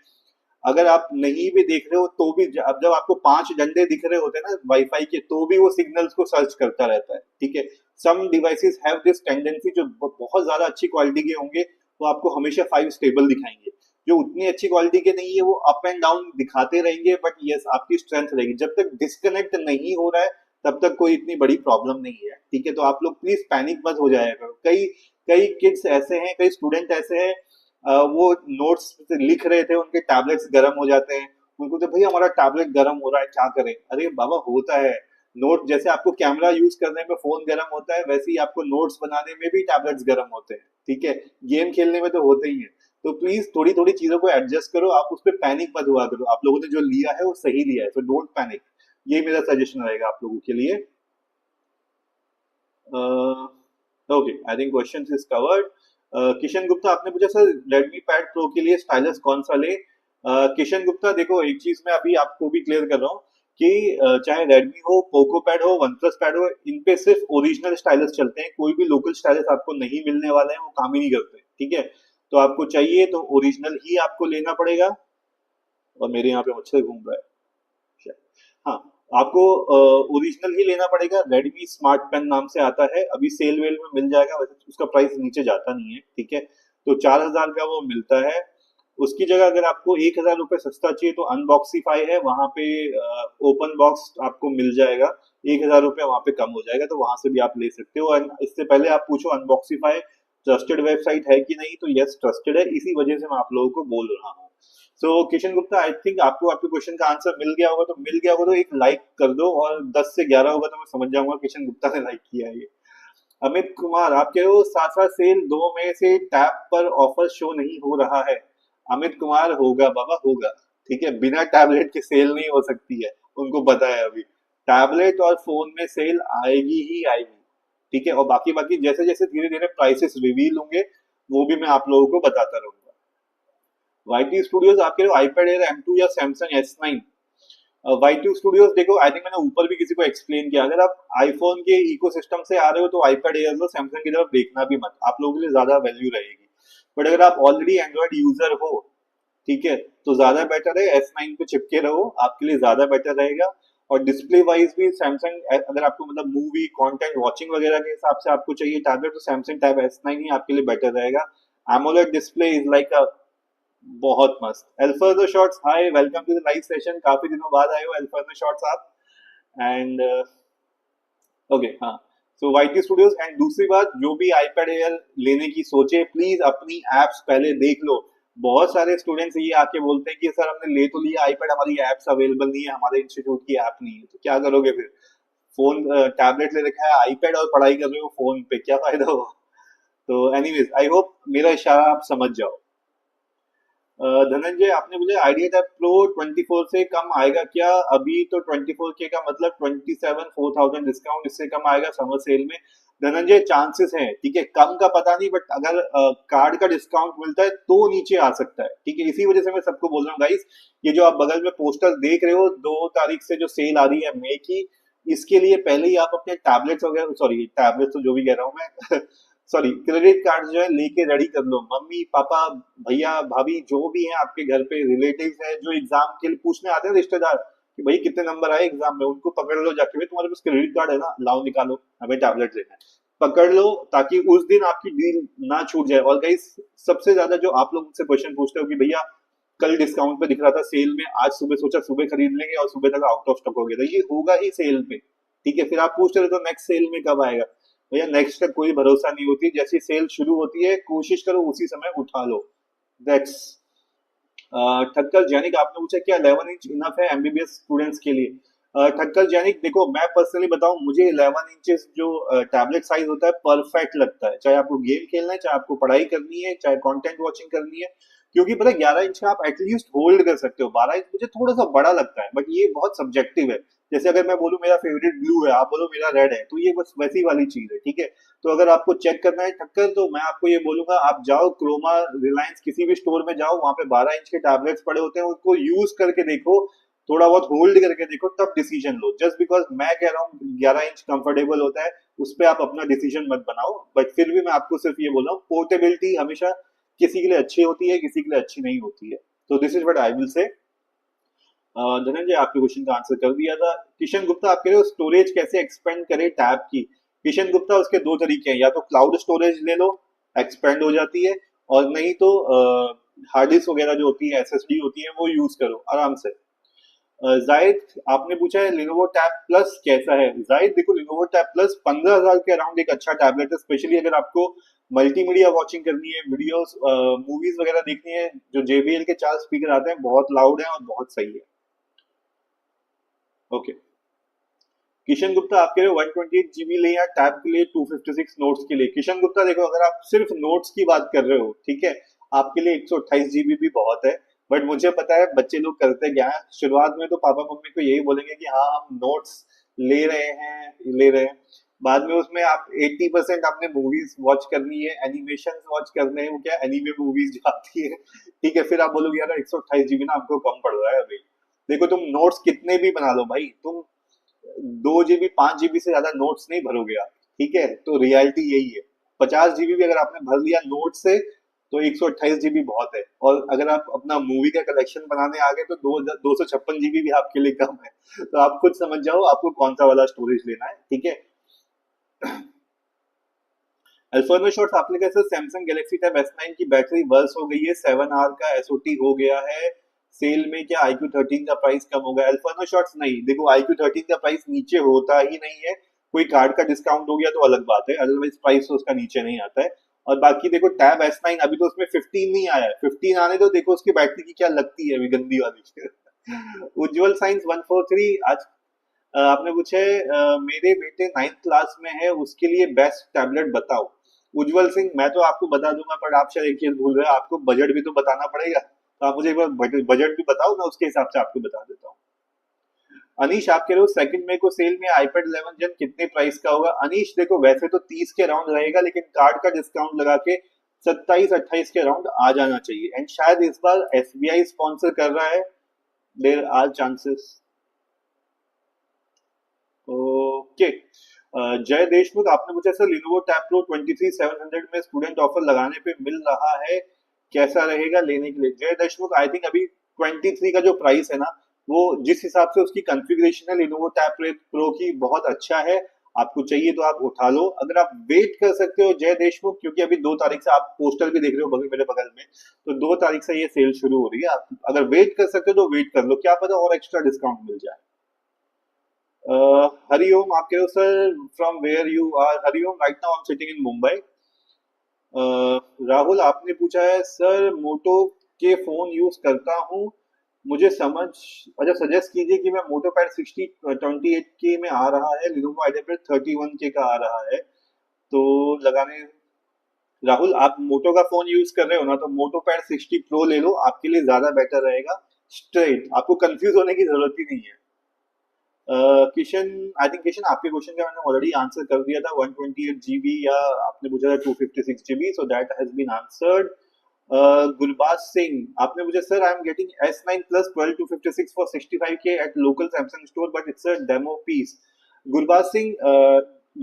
अगर आप नहीं भी देख रहे हो तो भी, अब जब आपको 5 डंडे दिख रहे होते हैं ना वाईफाई के, तो भी वो सिग्नल्स को सर्च करता रहता है, ठीक है। Some devices have this tendency, जो बहुत ज्यादा अच्छी क्वालिटी के होंगे वो आपको हमेशा 5 स्टेबल दिखाएंगे, जो उतनी अच्छी क्वालिटी के नहीं है वो अप एंड डाउन दिखाते रहेंगे, बट यस आपकी स्ट्रेंथ रहेगी। जब तक डिस्कनेक्ट नहीं हो रहा है तब तक कोई इतनी बड़ी प्रॉब्लम नहीं है, ठीक है। तो आप लोग प्लीज पैनिक मत हो जाया करो। कई कई किड्स ऐसे हैं, कई स्टूडेंट ऐसे हैं, वो नोट्स लिख रहे थे, उनके टैबलेट्स गर्म हो जाते हैं, उनको तो भैया हमारा टैबलेट गर्म हो रहा है क्या करें? अरे बाबा होता है, नोट जैसे आपको कैमरा यूज करने में फोन गर्म होता है, वैसे ही आपको नोट्स बनाने में भी टैबलेट्स गर्म होते हैं, ठीक है, गेम खेलने में तो होते ही है। तो प्लीज थोड़ी थोड़ी चीजों को एडजस्ट करो, आप उस पर पैनिक मत हुआ करो, आप लोगों ने जो लिया है वो सही लिया है, तो डोंट पैनिक, ये मेरा सजेशन रहेगा आप लोगों के लिए। Okay I think question is covered. Kishan Gupta आपने पूछा, सर Redmi Pad Pro के लिए स्टाइलस कौन सा ले? किशन गुप्ता देखो, एक चीज मैं अभी आपको भी क्लियर कर रहा हूँ कि चाहे Redmi हो, Poco Pad हो, OnePlus Pad हो, इन पे सिर्फ ओरिजिनल स्टाइलस चलते हैं, कोई भी लोकल स्टाइलस आपको नहीं मिलने वाले हैं, वो काम ही नहीं करते, ठीक है। तो आपको चाहिए तो ओरिजिनल ही आपको लेना पड़ेगा। और मेरे यहाँ पे मच्छर घूम रहा है शायद। हाँ, आपको ओरिजिनल ही लेना पड़ेगा, रेडमी स्मार्ट पेन नाम से आता है, अभी सेल वेल में मिल जाएगा, वैसे तो उसका प्राइस नीचे जाता नहीं है, ठीक है। तो 4,000 का वो मिलता है। उसकी जगह अगर आपको 1,000 रुपये सस्ता चाहिए तो अनबॉक्सीफाई है, वहां पे ओपन बॉक्स आपको मिल जाएगा, 1,000 रुपये वहां पे कम हो जाएगा, तो वहां से भी आप ले सकते हो। And इससे पहले आप पूछो अनबॉक्सीफाई ट्रस्टेड वेबसाइट है कि नहीं, तो यस ट्रस्टेड है, इसी वजह से मैं आप लोगों को बोल रहा हूँ। सो किशन गुप्ता, आई थिंक आपको आपके क्वेश्चन का आंसर मिल गया होगा, तो मिल गया होगा तो एक लाइक कर दो, और 10 से 11 होगा तो मैं समझ जाऊंगा किशन गुप्ता ने लाइक किया है ये। अमित कुमार, आप कह रहे हो सासा सेल 2 मई से टैब पर ऑफर शो नहीं हो रहा है। अमित कुमार, होगा बाबा होगा, ठीक है, बिना टैबलेट के सेल नहीं हो सकती है, उनको पता है अभी। टैबलेट और फोन में सेल आएगी ही आएगी, ठीक है, और बाकी बाकी जैसे जैसे धीरे धीरे प्राइसेस रिवील होंगे वो भी मैं आप लोगों को बताता रहूंगा। वाईटी स्टूडियोज, आप कह रहे हो आईपैड एयर M2 या सैमसंग S9। वाईटी स्टूडियोज देखो, आई थिंक मैंने ऊपर भी किसी को एक्सप्लेन किया, अगर आप आईफोन के इकोसिस्टम से आ रहे हो तो आईपैड एयर लो, सैमसंग की तरफ देखना भी मत, आप लोगों के लिए ज्यादा वैल्यू रहेगी। बट अगर आप ऑलरेडी एंड्रॉइड यूजर हो, ठीक है, तो ज्यादा बेटर है S9 पे चिपके रहो, आपके लिए ज्यादा बेटर रहेगा। और डिस्प्ले वाइज भी सैमसंग, अगर आपको मतलब मूवी कंटेंट वॉचिंग वगैरह के हिसाब से आपको चाहिए टैबलेट, तो सैमसंग टैब S9 ही आपके लिए बेटर रहेगा। AMOLED display is like a बहुत मस्त। Alfredo shots, hi, welcome to the live session, काफी दिनों बाद आए हो एल्फर्दो शॉट्स आप। एंड ओके, हाँ, सो वाईटी स्टूडियोज। एंड दूसरी बात, जो भी आईपैड एयर लेने की सोचे, प्लीज अपनी एप्स पहले देख लो। बहुत सारे स्टूडेंट्स ये आके बोलते हैं कि सर हमने ले तो लिया आईपैड, हमारी एप्स अवेलेबल नहीं है, हमारे इंस्टीट्यूट की ऐप नहीं है, तो क्या करोगे फिर? फोन, टैबलेट ले रखा है, आईपैड और पढ़ाई कर रहे हो फोन पे, क्या फायदा हुआ? तो एनीवेज, आई होप मेरा इशारा आप समझ जाओ। धनंजय, आपने बोले आइडिया टैब प्रो 24 से कम आएगा क्या? अभी तो 24K का मतलब 27 4000 डिस्काउंट, इससे कम आएगा समर सेल में। धनंजय, चांसेस हैं, ठीक है, कम का पता नहीं, बट अगर कार्ड का डिस्काउंट मिलता है तो नीचे आ सकता है, ठीक है, इसी वजह से मैं सबको बोल रहा हूँ गाइस, ये जो आप बगल में पोस्टर देख रहे हो 2 तारीख से जो सेल आ रही है मई की, इसके लिए पहले ही आप अपने टैबलेट्स वगैरह, सॉरी टैबलेट तो जो भी कह रहा हूँ मैं सॉरी, क्रेडिट कार्ड जो है लेके रेडी कर लो। मम्मी पापा, भैया भाभी, जो भी हैं आपके घर पे रिलेटिव्स हैं जो एग्जाम के लिए पूछने आते हैं, रिश्तेदार, कि भाई कितने नंबर आए एग्जाम में, उनको पकड़ लो जाके, भाई तुम्हारे पास क्रेडिट कार्ड है ना, लाओ निकालो, हमें टैबलेट लेना है, पकड़ लो, ताकि उस दिन आपकी डील ना छूट जाए। और गाइस, सबसे ज्यादा जो आप लोग मुझसे क्वेश्चन पूछते हो कि भैया कल डिस्काउंट पे दिख रहा था सेल में, आज सुबह सोचा सुबह खरीद लेंगे और सुबह तक आउट ऑफ स्टॉक हो गया था, ये होगा ही सेल पे, ठीक है, फिर आप पूछ रहे हो तो नेक्स्ट सेल में कब आएगा? भैया नेक्स्ट का कोई भरोसा नहीं होती, जैसी सेल शुरू होती है कोशिश करो उसी समय उठा लो। दैट्स। ठक्कर जैनिक, आपने पूछा क्या 11 इंच इनफ है एमबीबीएस स्टूडेंट्स के लिए? ठक्कर जैनिक, देखो मैं पर्सनली बताऊं, मुझे 11 इंचेस जो टैबलेट साइज होता है परफेक्ट लगता है, चाहे आपको गेम खेलना है, चाहे आपको पढ़ाई करनी है, चाहे कंटेंट वॉचिंग करनी है, क्योंकि पता है 11 इंच का आप एटलीस्ट होल्ड कर सकते हो, 12 इंच मुझे थोड़ा सा बड़ा लगता है, बट ये बहुत सब्जेक्टिव है। जैसे अगर मैं बोलूं मेरा फेवरेट ब्लू है, आप बोलो मेरा रेड है, तो ये बस वैसी वाली चीज है, ठीक है। तो अगर आपको चेक करना है ठक्कर, तो मैं आपको ये बोलूंगा, आप जाओ क्रोमा, रिलायंस, किसी भी स्टोर में जाओ, वहां पे 12 इंच के टैबलेट्स पड़े होते हैं, उसको यूज करके देखो, थोड़ा बहुत होल्ड करके देखो, तब डिसीजन लो। जस्ट बिकॉज मैं कह रहा हूँ 11 इंच कंफर्टेबल होता है, उस पर आप अपना डिसीजन मत बनाओ, बट फिर भी मैं आपको सिर्फ ये बोल रहा हूँ, पोर्टेबिलिटी हमेशा किसी के लिए अच्छी होती है, किसी के लिए अच्छी नहीं होती है। तो this is what I will से। धनंजय, आपके क्वेश्चन का आंसर कर दिया था। किशन गुप्ता, आप कह रहे हो स्टोरेज कैसे एक्सपेंड करें टैब की? किशन गुप्ता, उसके दो तरीके हैं, या तो क्लाउड स्टोरेज ले लो, एक्सपेंड हो जाती है, और नहीं तो हार्ड डिस्क वगैरह जो होती है, एसएसडी होती है, वो यूज करो आराम से। जाहिद, आपने पूछा है लिनोवो टैब प्लस कैसा है? जाहिद देखो, लिनोवो टैब प्लस 15,000 के अराउंड एक अच्छा टैबलेट है, स्पेशली अगर आपको मल्टीमीडिया वॉचिंग करनी है, वीडियोस मूवीज वगैरह देखनी है, जो JBL के 4 स्पीकर आते हैं बहुत लाउड है और बहुत सही है। ओके, किशन गुप्ता, आप कह रहे हो 128 GB ले या टैब के लिए 256 नोट्स के लिए? किशन गुप्ता देखो, अगर आप सिर्फ नोट्स की बात कर रहे हो, ठीक है, आपके लिए 128 GB भी बहुत है, बट मुझे पता है बच्चे लोग करते क्या है, शुरुआत में तो पापा मम्मी को यही बोलेंगे कि हाँ हम नोट्स ले रहे हैं, ले रहे हैं, बाद में उसमें आप 80% आपने मूवीज वॉच करनी है, एनिमेशन वॉच करने हैं, वो क्या एनीमे मूवीज जो आती है, ठीक है, फिर आप बोलोगे यार 128 GB ना हमको कम पड़ रहा है अभी। देखो, तुम नोट्स कितने भी बना लो भाई, तुम 2 GB 5 GB से ज्यादा नोट्स नहीं भरोगे आप, ठीक है, तो रियलिटी यही है। 50 GB भी अगर आपने भर लिया नोट से, तो 128 GB बहुत है, और अगर आप अपना मूवी का कलेक्शन बनाने आ गए तो 256 GB भी आपके लिए कम है, तो आप खुद समझ जाओ आपको कौन सा वाला स्टोरेज लेना है, ठीक है। अल्फर्नो शॉर्ट्स, आपने कैसे सैमसंग गैलेक्सी टैब S9 की बैटरी वर्स हो गई है, 7 आवर का SOT हो गया है सेल में, क्या iQ13 का प्राइस कम होगा? अल्फर्नो शॉर्ट्स, नहीं, देखो iQ13 का प्राइस नीचे होता ही नहीं है, कोई कार्ड का डिस्काउंट हो गया तो अलग बात है, अदरवाइज प्राइस तो उसका नीचे नहीं आता है। और बाकी देखो टैब S9 अभी तो उसमें 15 नहीं आया है, 15 आने दो, देखो उसकी बैटरी की क्या लगती है अभी गंदी वाली। उज्जवल साइंस 143 आज आपने पूछा है मेरे बेटे 9th क्लास में है, उसके लिए बेस्ट टैबलेट बताओ। उज्जवल सिंह मैं तो आपको बता दूंगा, पर आप शायद एक चीज भूल रहे हैं, आपको बजट भी तो बताना पड़ेगा, तो आप मुझे एक बार बजट भी बताओ, मैं उसके हिसाब से आपको बता देता हूँ। अनीश आप कह रहे हो सेकंड में को सेल में आईपैड 11 जन कितने प्राइस का होगा? अनीश देखो वैसे तो 30 के राउंड रहेगा, लेकिन कार्ड का डिस्काउंट लगा के 27-28 के राउंड आ जाना चाहिए, एंड शायद इस बार एसबीआई स्पॉन्सर कर रहा है, देयर आर चांसेस। ओके। जय देशमुख आपने पूछा सर लिनोवो टैब प्रो 23700 में स्टूडेंट ऑफर लगाने पे मिल रहा है, कैसा रहेगा लेने के लिए? जय देशमुख आई थिंक अभी 23 का जो प्राइस है ना, वो जिस हिसाब से उसकी कॉन्फ़िगरेशन है लिनोवो टैब प्रो की बहुत अच्छा है। आपको चाहिए तो आप उठा लो, अगर आप वेट कर सकते हो जय देशमुख, क्योंकि अभी 2 तारीख से आप पोस्टर भी देख रहे हो बगल मेरे बगल में, तो 2 तारीख से ये सेल शुरू हो रही है, आप अगर वेट कर सकते हो तो वेट कर लो, क्या पता और एक्स्ट्रा डिस्काउंट मिल जाए। हरिओम आप कह रहे हो sir from where you are? Hariom right now I am sitting in Mumbai. Rahul आपने पूछा है सर मोटो के फोन यूज करता हूँ, मुझे समझ अच्छा सजेस्ट कीजिए कि मैं मोटो पैड 28 के में आ रहा है, लिनोवो आइडियापैड 31 के का आ रहा है, तो लगाने। राहुल आप मोटो का फोन यूज कर रहे हो ना, तो मोटो पैड 60 प्रो ले लो, आपके लिए ज्यादा बेटर रहेगा, स्ट्रेट, आपको कंफ्यूज होने की जरूरत ही नहीं है। किशन आई थिंक किशन आपके क्वेश्चन का मैंने ऑलरेडी आंसर कर दिया था, 128 GB या आपने पूछा था 256 GB, so that has been answered. Gurbaz Singh आपने मुझे sir I am getting S9 plus 12 256 for 65K at local Samsung store but it's a demo piece. Gurbaz Singh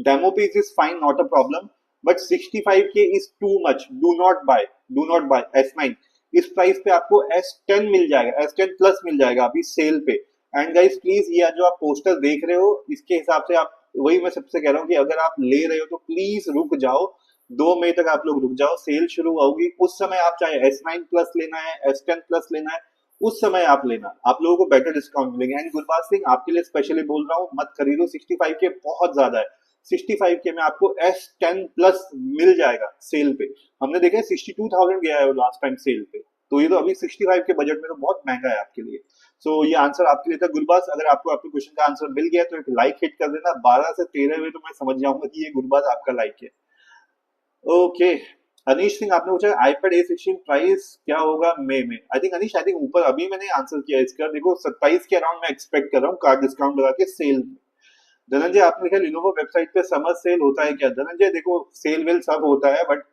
demo piece is fine, not a problem, but 65K is too much, do not buy S9। इस price पे आपको S10 मिल जाएगा, S10 plus मिल जाएगा अभी cell पे। And guys please ये जो आप पोस्टर देख रहे हो इसके हिसाब से आप, वही मैं सबसे कह रहा हूँ कि अगर आप ले रहे हो तो प्लीज रुक जाओ, 2 मई तक आप लोग रुक जाओ, सेल शुरू होगी उस समय, आप चाहे S9 प्लस लेना है S10 प्लस लेना है, उस समय आप लेना, आप लोगों को बेटर डिस्काउंट मिलेंगे। एंड गुरबाज सिंह आपके लिए स्पेशली बोल रहा हूँ मत खरीदो, 65K बहुत ज्यादा है, 65K में आपको S10 प्लस मिल जाएगा सेल पे, हमने देखा है 62,000 गया है लास्ट टाइम सेल पे, तो ये तो अभी 65 के बजट में तो बहुत महंगा है आपके लिए। सो ये आंसर आपके लिए था गुरबाज, अगर आपको आपके क्वेश्चन का आंसर मिल गया तो एक लाइक हिट कर देना, 12 से 13 में तो मैं समझ जाऊंगा कि ये गुरबाज आपका लाइक है। ओके। अनीश सिंह आपने पूछा आईपैड A16 प्राइस क्या होगा मई में? I think Anish, I think ऊपर अभी मैंने आंसर किया इसका, देखो 27 के अराउंड मैं एक्सपेक्ट कर रहा हूँ कार्ड डिस्काउंट लगा के सेल। धनंजय आपने लिखा लिनोवो वेबसाइट पे समर सेल होता है क्या? धनंजय देखो सेल वेल सब होता है, but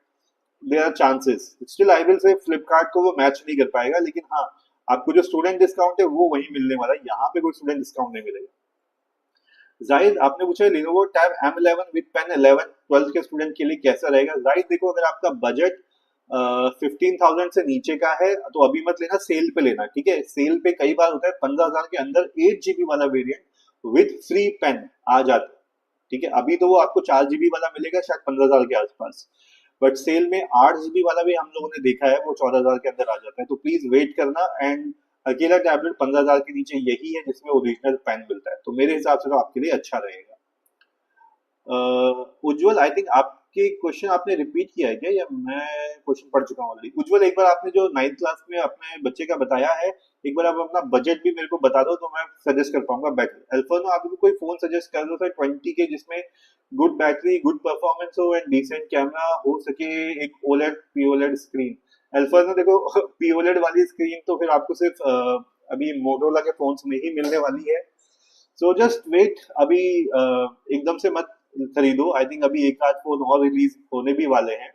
there are chances, still I will say Flipkart को वो मैच नहीं कर पाएगा, लेकिन हाँ आपको जो स्टूडेंट डिस्काउंट है वो वही मिलने वाला है, यहाँ पे कोई स्टूडेंट डिस्काउंट नहीं मिलेगा। जाहिद आपने पूछा Lenovo tab M11 with pen 11 12 के स्टूडेंट के लिए कैसा रहेगा? जाहिद देखो अगर आपका बजट 15,000 से नीचे का है तो अभी मत लेना, सेल पे लेना, ठीक है? सेल पे कई बार होता है 15,000 के अंदर 8 GB वाला वेरिएंट विद फ्री पेन आ जाता है, ठीक है? अभी तो वो आपको 4 GB वाला मिलेगा शायद 15,000 के आसपास, बट सेल में 8 GB वाला भी हम लोगों ने देखा है, वो 14,000 के अंदर आ जाता है, तो प्लीज वेट करना। एंड अकेला टैबलेट 15,000 के नीचे यही है जिसमें ओरिजिनल पेन मिलता है, तो मेरे हिसाब से तो आपके लिए अच्छा रहेगा। उज्जवल आई थिंक आपके क्वेश्चन आपने रिपीट किया है क्या, या मैं क्वेश्चन पढ़ चुका हूँ ऑलरेडी? उज्जवल एक बार आपने जो 9th क्लास में अपने बच्चे का बताया है, एक बार आप अपना बजट भी मेरे को बता दो तो मैं सजेस्ट कर पाऊंगा बेटर। अल्फानो आप कोई फोन सजेस्ट कर दो सर 20 के जिसमें गुड बैटरी गुड परफॉर्मेंस हो एंड डिसेंट कैमरा हो सके, एक ओलेड पीओलेड स्क्रीन। अल्फानो देखो पीओलेड वाली स्क्रीन तो फिर आपको सिर्फ अभी मोटोरोला के फोन्स में ही मिलने वाली है, सो जस्ट वेट, अभी एकदम से मत खरीदो, आई थिंक अभी एक आध फोन और रिलीज होने भी वाले हैं।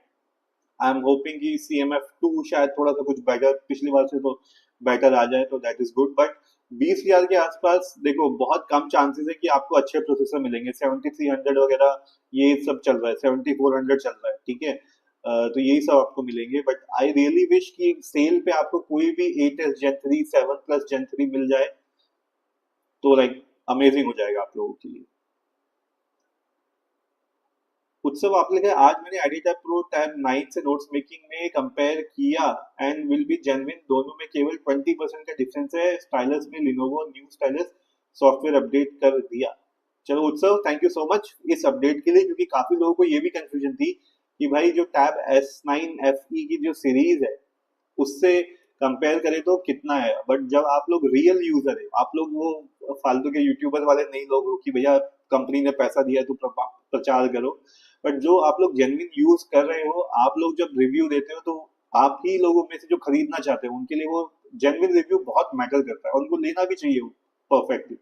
आई एम होपिंग कि CMF2 शायद थोड़ा सा कुछ बेटर पिछली बार से तो बेटर आ जाए, तो दैट इज गुड, बट 20,000 के आसपास देखो बहुत कम चांसेस है कि आपको अच्छे प्रोसेसर मिलेंगे, 7300 वगैरह ये सब चल रहा है, 7400 चल रहा है, ठीक है? तो यही सब आपको मिलेंगे, बट आई रियली विश कि सेल पे आपको कोई भी 8S Gen 3 7 Plus Gen 3 मिल जाए, तो लाइक अमेजिंग हो जाएगा आप लोगों के लिए। उत्सव आप लिखा है आज मैंने एडिटर प्रो टैब 9 से नोट्स मेकिंग में कंपेयर किया एंड विल बी जेन्युइन, दोनों में केवल 20% का डिफरेंस है, स्टाइलस में Lenovo new stylus software update कर दिया। चलो उत्सव थैंक यू सो मच इस अपडेट के लिए, क्योंकि काफी लोगों को ये भी कंफ्यूजन थी कि भाई जो टैब S9 FE की जो सीरीज है उससे कंपेयर करें तो कितना है, बट जब आप लोग रियल यूजर है, आप लोग वो फालतू के यूट्यूबर वाले नहीं लोग हो कि भैया कंपनी ने पैसा दिया तो प्रचार करो, बट जो आप लोग जेन्युइन यूज कर रहे हो, आप लोग जब रिव्यू देते हो तो आप ही लोगों में से जो खरीदना चाहते हो उनके लिए वो जेन्युइन रिव्यू बहुत मैटर करता है और उनको लेना भी चाहिए perfectly.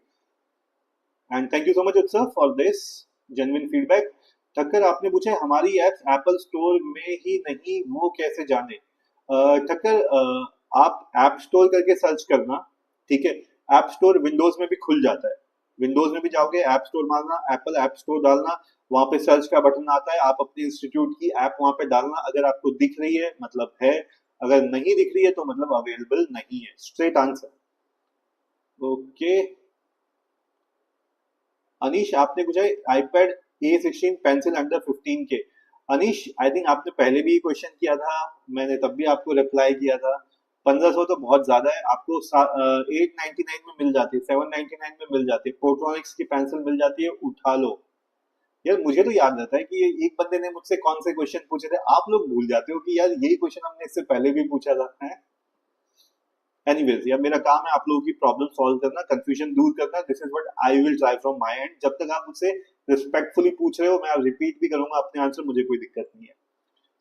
And thank you so much Utsav for this genuine feedback. Thakkar आपने पूछा है हमारी एप्स एप्पल स्टोर में ही नहीं, वो कैसे जाने? ठक्कर आप ऐप स्टोर करके सर्च करना, ठीक है? ऐप स्टोर विंडोज में भी खुल जाता है, विंडोज में भी जाओगे ऐप स्टोर मारना, एप्पल ऐप स्टोर डालना, वहां पे सर्च का बटन आता है, आप अपने इंस्टीट्यूट की ऐप वहां पे डालना, अगर आपको दिख रही है मतलब है, अगर नहीं दिख रही है तो मतलब अवेलेबल नहीं है, स्ट्रेट आंसर। ओके, अनीश आपने पूछा है आईपैड A16 पेंसिल अंडर 15 के। अनीश आई थिंक आपने पहले भी क्वेश्चन किया था, मैंने तब भी आपको रिप्लाई किया था। 1500 तो बहुत ज्यादा है, आपको 899 में मिल जाती है, 799 में मिल जाती है, पोर्ट्रॉनिक्स की पेंसिल मिल जाती है, उठा लो। यार मुझे तो याद रहता है कि ये एक बंदे ने मुझसे कौन से क्वेश्चन पूछे थे, आप लोग भूल जाते हो कि यार यही क्वेश्चन हमने इससे पहले भी पूछा था है। एनीवेज यार मेरा काम है आप लोगों की प्रॉब्लम सॉल्व करना, कंफ्यूजन दूर करना, this is what I will try from my and. जब तक आप मुझसे रिस्पेक्टफुली पूछ रहे हो मैं रिपीट भी करूंगा अपने आंसर, मुझे कोई दिक्कत नहीं है।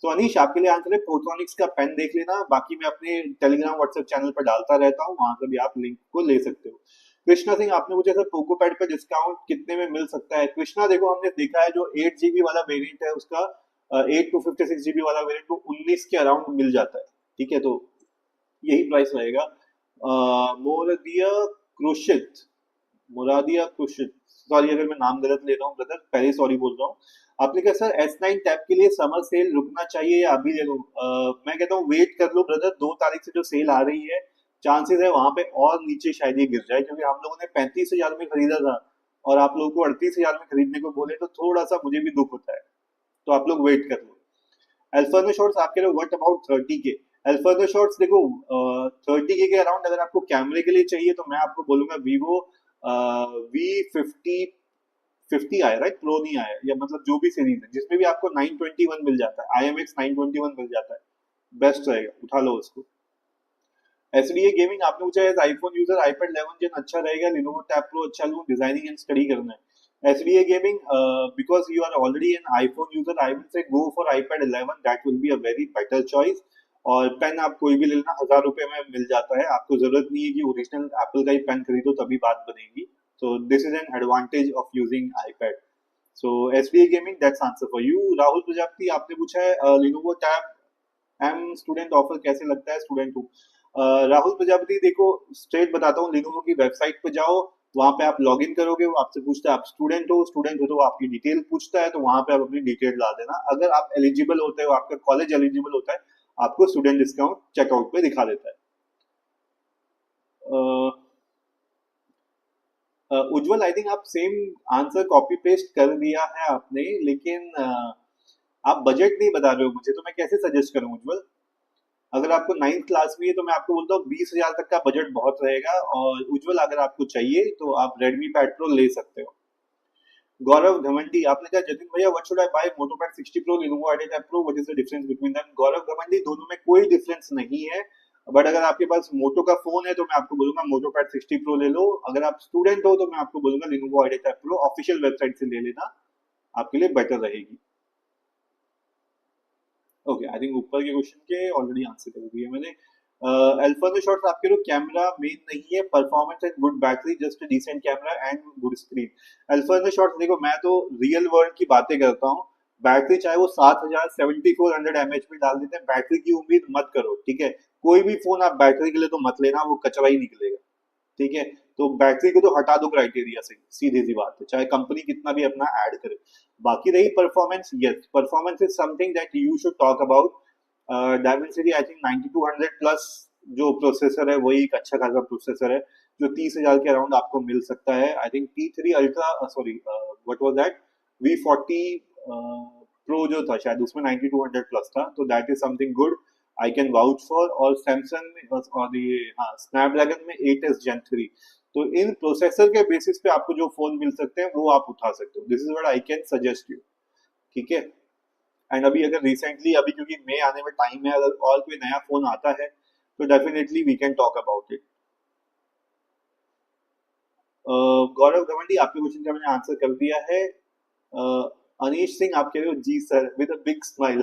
तो अनीश आपके लिए आंसर है प्रोटोनिक्स का पेन, देख लेना, बाकी मैं अपने टेलीग्राम व्हाट्सएप चैनल पर डालता रहता हूँ, वहां से भी आप लिंक को ले सकते हो। कृष्णा सिंह आपने मुझे सर पोको पैड पे डिस्काउंट कितने में मिल सकता है? कृष्णा देखो हमने देखा है जो 8 GB वाला वेरिएंट है उसका 8 to 56 GB वाला वेरिएंट को 19 के अराउंड मिल जाता है, ठीक है? तो यही प्राइस रहेगा। मोरदिया क्रुशित, मुरादिया क्रुशित, सॉरी अगर मैं नाम गलत ले रहा हूँ ब्रदर, पहले सॉरी बोल रहा हूँ। आपने कहा सर S9 टैब के लिए समर सेल रुकना चाहिए या अभी ले लूं? मैं कहता हूँ वेट कर लो ब्रदर, 2 तारीख से जो सेल आ रही है चांसेस है वहां पे और नीचे शायद ये गिर जाए, क्योंकि हम लोगों ने 35,000 में खरीदा था और आप लोगों को 38,000 में खरीदने को बोले, तो थोड़ा सा मुझे भी दुख होता है, तो आप लोग वेट कर लो। अल्फानो शॉट्स आपके लिए व्हाट अबाउट 30 के? अल्फानो शॉट्स देखो 30 के अराउंड अगर आपको कैमरे के लिए चाहिए तो मैं आपको बोलूंगा वीवो V50 आया, राइट? प्रो नहीं आया, या मतलब जो भी सीरीज है जिसमें भी आपको 921 मिल जाता है, IMX 921 मिल जाता है, बेस्ट रहेगा, उठा लो उसको। एसडीए गेमिंग आपने पूछा है आईफोन यूजर आईपैड 11 जेन अच्छा रहेगा, लिनोवो टैब प्रो अच्छा लूं, डिजाइनिंग एंड स्टडी करना है। SDA gaming because you are already an iPhone user I will say go for iPad 11, that will be a very better choice. और pen आप कोई भी ले लेना, 1000 रुपए में मिल जाता है, आपको जरूरत नहीं है कि ओरिजिनल एप्पल का ही पेन खरीदो तभी बात बनेगी। So this is an advantage of using iPad. So SDA gaming that's answer for you. Rahul Prajapati आपने पूछा है Lenovo tab M student offer कैसे लगता है स्टूडेंट को? राहुल प्रजापति देखो स्ट्रेट बताता हूँ, लिनोवो की वेबसाइट पे जाओ, वहां पे आप लॉग इन करोगे, वो आपसे पूछता है आप स्टूडेंट हो तो वो आपकी डिटेल पूछता है, तो वहां पे आप अपनी डिटेल डाल देना, अगर आप एलिजिबल होते हो, आपका कॉलेज एलिजिबल होता है, आपको स्टूडेंट डिस्काउंट चेकआउट पे दिखा देता है। उज्जवल आई थिंक आप सेम आंसर कॉपी पेस्ट कर दिया है आपने, लेकिन आप बजट नहीं बता रहे हो मुझे, तो मैं कैसे सजेस्ट करूं उज्जवल? अगर आपको 9th क्लास में है तो मैं आपको बोलता हूँ 20,000 तक का बजट बहुत रहेगा, और उज्जवल अगर आपको चाहिए तो आप रेडमी पैड प्रो ले सकते हो। गौरव घमंडी आपने कहा जतिन भैया what should I buy, Moto pad 60 pro, Lenovo idea pro, what is the difference between them? Gaurav Ghamandi दोनों में कोई डिफरेंस नहीं है, बट अगर आपके पास मोटो का फोन है तो मैं आपको बोलूंगा मोटो पैड 60 प्रो ले लो, अगर आप स्टूडेंट हो तो मैं आपको बोलूंगा Lenovo idea pro official website से ले लेना, आपके लिए बेटर रहेगी। ओके आई थिंक ऊपर के क्वेश्चन के ऑलरेडी आंसर कर दिया मैंने। अल्फा द शॉट्स आपके लिए कैमरा मेन नहीं है, performance and good battery, just decent camera and good screen. Alpha the shots देखो मैं तो रियल वर्ल्ड की बातें करता हूँ, बैटरी चाहे वो 7000 7400 mAh में डाल देते हैं, बैटरी की उम्मीद मत करो, ठीक है? कोई भी फोन आप बैटरी के लिए तो मत लेना, वो कचरा ही निकलेगा, ठीक है? तो बैटरी को तो हटा दो क्राइटेरिया से, सीधी सी बात है, चाहे कंपनी कितना भी अपना ऐड करे। बाकी रही performance, yes performance is something that you should talk about. Dimensity I think 9200 plus जो प्रोसेसर है वही एक अच्छा खासा प्रोसेसर है, जो 30,000 के अराउंड आपको मिल सकता है। I think T3 ultra, sorry what was that, V40 pro जो था शायद उसमें 9200 प्लस था, तो that is something good, I can vouch for. और सैमसंग में और ये हाँ स्नैपड्रैगन में 8s Gen 3, तो इन प्रोसेसर के बेसिस पे आपको जो फोन मिल सकते हैं वो आप उठा सकते हो, this is what I can suggest you, ठीक है? एंड अभी अगर रिसेंटली अभी क्योंकि मई आने में टाइम है, अगर और कोई नया फोन आता है तो definitely we can talk about it. Gaurav Gawandi, आपके क्वेश्चन का मैंने आंसर कर दिया है। अ, अनीश सिंह, आप कह रहे हो जी sir with a big smile.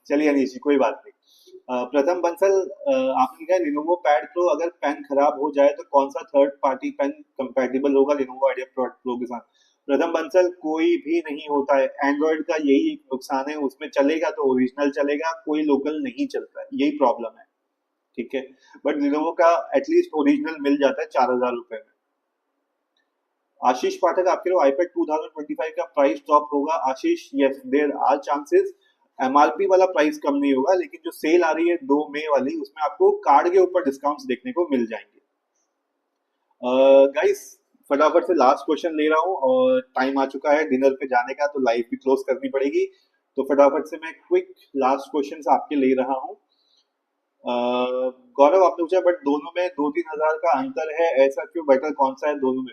चलिए अनीश जी, कोई बात नहीं। प्रथम बंसल, आपने कहा लिनोवो पैड प्रो अगर पेन खराब हो जाए तो कौन सा थर्ड पार्टी पेन कंपैटिबल होगा लिनोवो आइडिया प्रो के साथ? प्रथम बंसल, कोई भी नहीं होता है, एंड्रॉइड का यही एक नुकसान है, उसमें चलेगा तो ओरिजिनल चलेगा, कोई लोकल नहीं चलता है, यही प्रॉब्लम है। ठीक है, बट लिनोवो का एटलीस्ट ओरिजिनल मिल जाता है 4,000 रुपए में। आशीष पाठक, आपके लिए आईपैड 2025 का प्राइस ड्रॉप होगा? Ashish, yes there are chances. MRP वाला प्राइस कम नहीं होगा, लेकिन जो सेल आ रही है 2 मई वाली, उसमें आपको कार्ड के ऊपर डिस्काउंट्स देखने को मिल जाएंगे। गाइस, फटाफट से लास्ट क्वेश्चन ले रहा हूँ और टाइम आ चुका है डिनर पे जाने का, तो लाइव भी क्लोज करनी पड़ेगी। तो फटाफट से मैं क्विक लास्ट क्वेश्चन आपके ले रहा हूँ। गौरव, आपने पूछा बट दोनों में 2-3 हजार का अंतर है, ऐसा क्यों, बेटर कौन सा है दोनों में?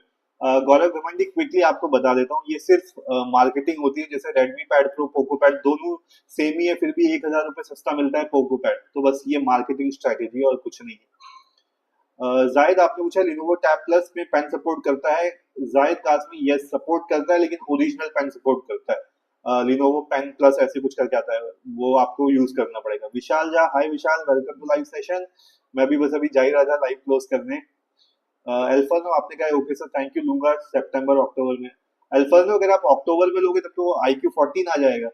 गौरव घमंडी, क्विकली आपको बता देता हूँ, ये सिर्फ मार्केटिंग होती है। जैसे Redmi pad pro, Poco pad दोनों सेम ही है, फिर भी 1,000 रुपए सस्ता मिलता है पोको पैड, तो बस ये मार्केटिंग स्ट्रेटेजी है और कुछ नहीं है। जायद, आपने पूछा लिनोवो टैब प्लस में पेन सपोर्ट करता है? जायद कासमी, यस सपोर्ट करता है, लेकिन ओरिजिनल पेन सपोर्ट करता है। लिनोवो पेन प्लस ऐसे कुछ करके आता है, वो आपको यूज करना पड़ेगा। विशाल झा, हाय विशाल, वेलकम टू लाइव सेशन। मैं भी बस अभी जा ही रहा था लाइव क्लोज करने। अल्फानो, आपने कहा ओके सर थैंक यू, लूंगा सितंबर अक्टूबर में। अल्फानो, अगर आप अक्टूबर में लोगे तब तो IQ14 आ जाएगा,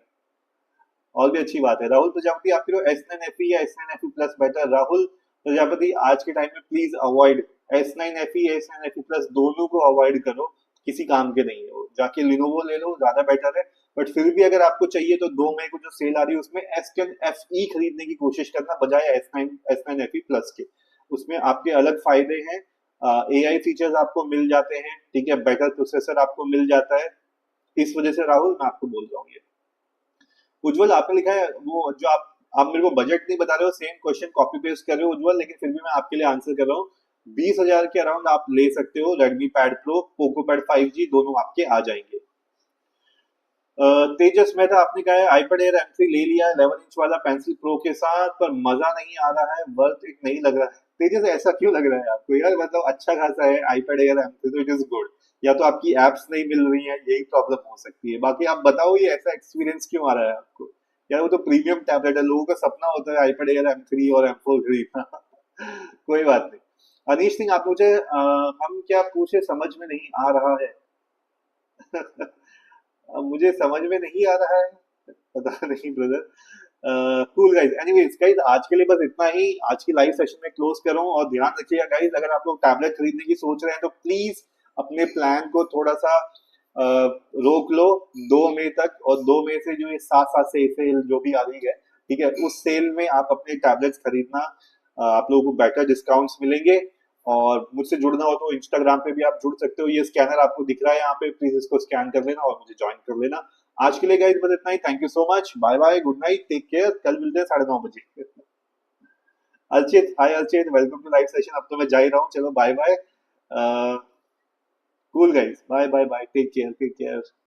और भी अच्छी बात है। राहुल प्रजापति, आपके लिए S9 FE या S9 FE plus better? Rahul Prajapati, आज के टाइम में please avoid S9 FE, S9 FE plus दोनों को अवॉइड करो, किसी काम के नहीं है वो, जाके लिनोवो ले लो, ज्यादा बेटर है। बट फिर भी अगर आपको चाहिए तो 2 मई को जो सेल आ रही है उसमें S10 FE खरीदने की कोशिश करना, बजाय S9 FE प्लस के। उसमें आपके अलग फायदे हैं, AI फीचर्स आपको मिल जाते हैं, ठीक है, बेटर प्रोसेसर आपको मिल जाता है। इस वजह से राहुल मैं आपको बोल रहा हूँ ये। उज्जवल, आपने लिखा है वो जो आप मेरे को बजट नहीं बता रहे हो, सेम क्वेश्चन कॉपी पेस्ट कर रहे हो उज्जवल, लेकिन फिर भी मैं आपके लिए आंसर कर रहा हूँ। 20,000 के अराउंड आप ले सकते हो Redmi pad pro, Poco pad 5G दोनों आपके आ जाएंगे। तेजस मेहता, आपने कहा है आईपैड एयर M3 ले लिया 11 इंच वाला पेंसिल प्रो के साथ, पर मजा नहीं आ रहा है, वर्थ इट नहीं लग रहा है। तेजस, ऐसा क्यों लग रहा है आपको यार? मतलब अच्छा खासा है आईपैड एयर M3, तो इट इज गुड। या तो आपकी एप्स नहीं मिल रही हैं, यही प्रॉब्लम हो सकती है। बाकी आप बताओ ये ऐसा एक्सपीरियंस क्यों आ रहा है आपको? यार वो तो प्रीमियम टैबलेट है, लोगों का सपना होता है आईपैड एयर M3 और M4 खरीदना। कोई बात नहीं। अनीश सिंह, आप मुझे हम क्या पूछे समझ में नहीं आ रहा है। अब मुझे समझ में नहीं आ रहा है, पता नहीं brother. Cool guys, anyways guys, आज के लिए बस इतना ही। आज की लाइव सेशन में क्लोज कर रहा हूँ, और ध्यान रखिएगा गाइस, अगर आप लोग टैबलेट खरीदने की सोच रहे हैं तो प्लीज अपने प्लान को थोड़ा सा रोक लो 2 मई तक, और 2 मई से जो ये 7-7 से सेल जो भी आ रही है, ठीक है, उस सेल में आप अपने टैबलेट्स खरीदना, आप लोगों को बेटर डिस्काउंट्स मिलेंगे। और मुझसे जुड़ना हो तो इंस्टाग्राम पे भी आप जुड़ सकते हो, ये स्कैनर आपको दिख रहा है यहाँ पे, प्लीज इसको स्कैन कर लेना और मुझे ज्वाइन कर लेना। आज के लिए गाइस बस इतना ही, thank you so much, bye bye, good night, take care, कल मिलते हैं 9:30 बजे। Archit, hi Archit, welcome to live session. अब तो मैं जा ही रहा हूँ, चलो bye bye. Cool guys, bye bye bye, take care take care.